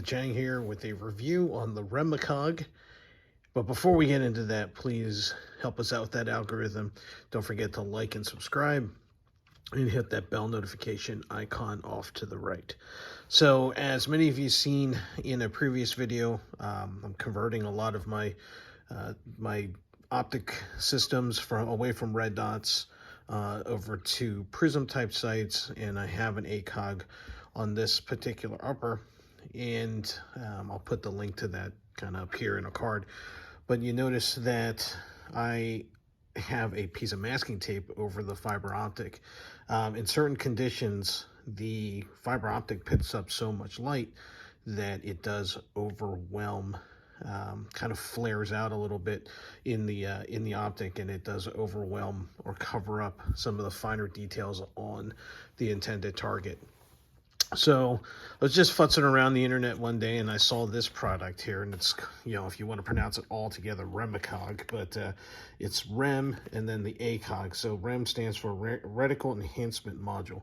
Chang here with a review on the REMAcog. But before we get into that, please help us out with that algorithm. Don't forget to like and subscribe and hit that bell notification icon off to the right. So as many of you seen in a previous video, I'm converting a lot of my optic systems away from red dots over to prism type sights, and I have an ACOG on this particular upper, and I'll put the link to that kind of up here in a card. But you notice that I have a piece of masking tape over the fiber optic. In certain conditions, the fiber optic picks up so much light that it does overwhelm, kind of flares out a little bit in the optic, and it does overwhelm or cover up some of the finer details on the intended target. So I was just futzing around the internet one day and I saw this product here, and it's, if you want to pronounce it all together, REMAcog, but it's REM and then the ACOG. So REM stands for Reticle Enhancement Module.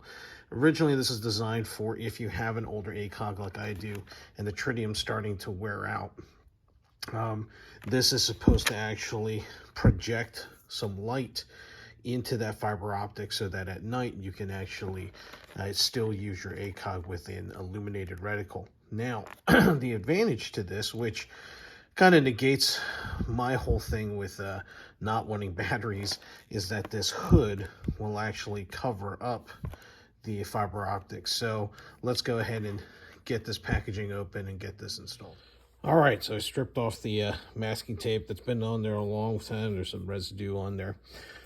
Originally, this is designed for if you have an older ACOG like I do and the tritium's starting to wear out. This is supposed to actually project some light into that fiber optic so that at night you can actually still use your ACOG with an illuminated reticle. Now, the advantage to this, which kind of negates my whole thing with not wanting batteries, is that this hood will actually cover up the fiber optic. So let's go ahead and get this packaging open and get this installed. All right, so I stripped off the masking tape that's been on there a long time. There's some residue on there.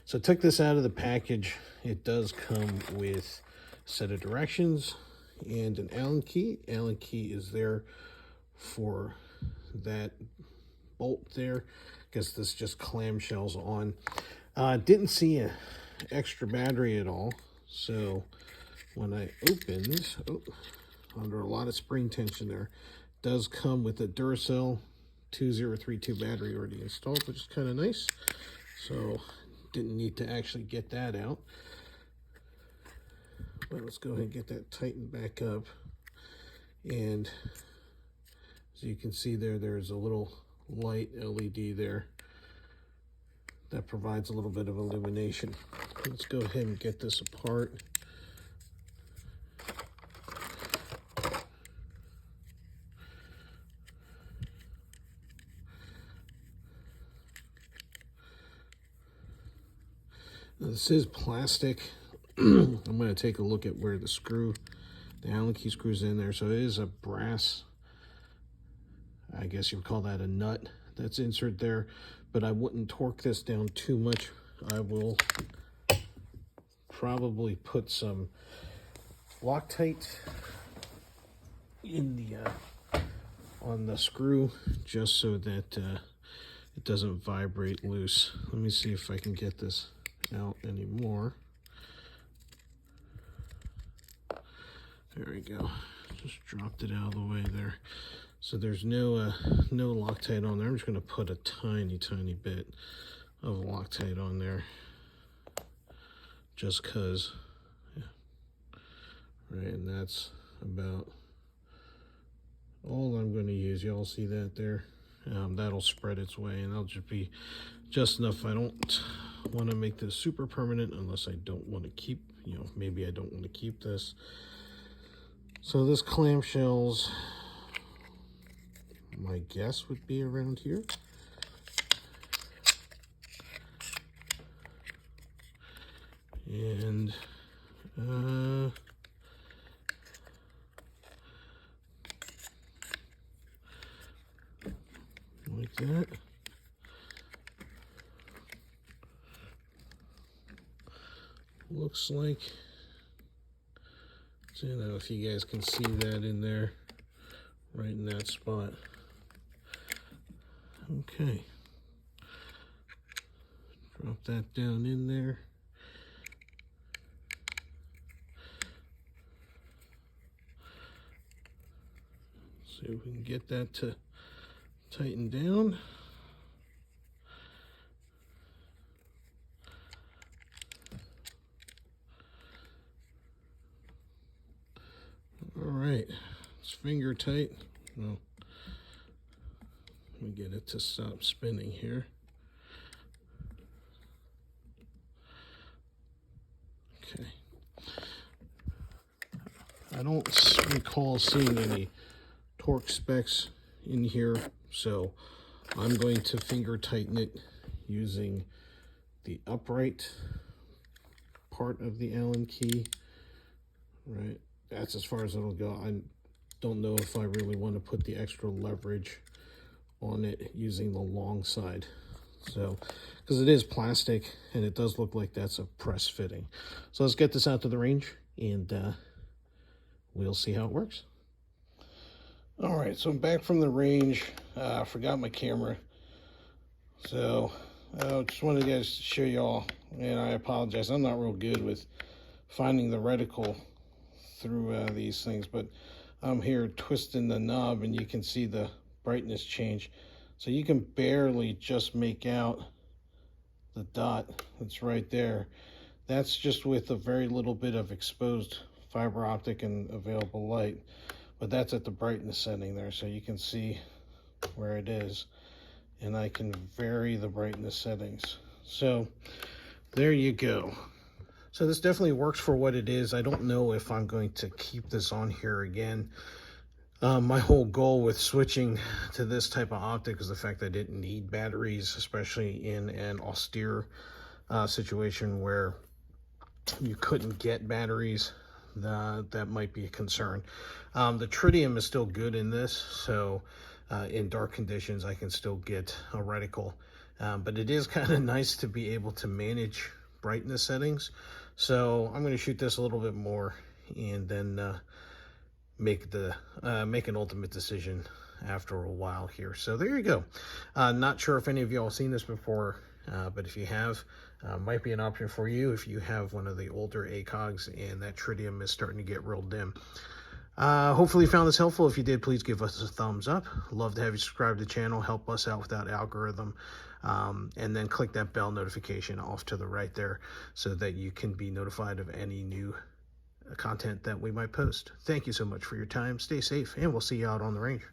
So I took this out of the package. It does come with a set of directions and an Allen key. Allen key is there for that bolt there, because this just clamshells on. Didn't see an extra battery at all. So when I opened, under a lot of spring tension there, does come with a Duracell 2032 battery already installed, which is kind of nice. So didn't need to actually get that out. But let's go ahead and get that tightened back up. And as you can see there's a little light LED there that provides a little bit of illumination. Let's go ahead and get this apart. Now, this is plastic. I'm going to take a look at where the Allen key screws in there. So it is a brass, I guess you would call that a nut that's inserted there, but I wouldn't torque this down too much. I will probably put some Loctite in on the screw just so that it doesn't vibrate loose. Let me see if I can get this out anymore. There we go. Just dropped it out of the way there. So there's no Loctite on there. I'm just going to put a tiny bit of Loctite on there, just cause. Yeah. Right, and that's about all I'm going to use. Y'all see that there? That'll spread its way, and that'll just be just enough. I don't want to make this super permanent unless I don't want to keep, maybe I don't want to keep this. So this clamshells, my guess would be around here. And like that. Looks like, I don't know if you guys can see that in there, right in that spot. Okay. Drop that down in there. See if we can get that to tighten down. All right, it's finger tight. Well, let me get it to stop spinning here. Okay. I don't recall seeing any torque specs in here, so I'm going to finger tighten it using the upright part of the Allen key. Right, that's as far as it'll go. I don't know if I really want to put the extra leverage on it using the long side. So, because it is plastic and it does look like that's a press fitting. So let's get this out to the range and we'll see how it works. All right, so I'm back from the range. I forgot my camera. So I just wanted you guys to show y'all, and I apologize. I'm not real good with finding the reticle through these things, but I'm here twisting the knob and you can see the brightness change. So you can barely just make out the dot that's right there. That's just with a very little bit of exposed fiber optic and available light, but that's at the brightness setting there, so you can see where it is, and I can vary the brightness settings. So there you go. So this definitely works for what it is. I don't know if I'm going to keep this on here again. My whole goal with switching to this type of optic is the fact that I didn't need batteries, especially in an austere situation where you couldn't get batteries. That might be a concern. The tritium is still good in this, so in dark conditions I can still get a reticle. But it is kind of nice to be able to manage brightness settings. So I'm going to shoot this a little bit more and then make an ultimate decision after a while here. So there you go. Not sure if any of y'all have seen this before, but if you have, might be an option for you if you have one of the older ACOGs and that tritium is starting to get real dim. Hopefully you found this helpful. If you did, please give us a thumbs up. Love to have you subscribe to the channel, help us out with that algorithm, and then click that bell notification off to the right there so that you can be notified of any new content that we might post. Thank you so much for your time. Stay safe, and we'll see you out on the range.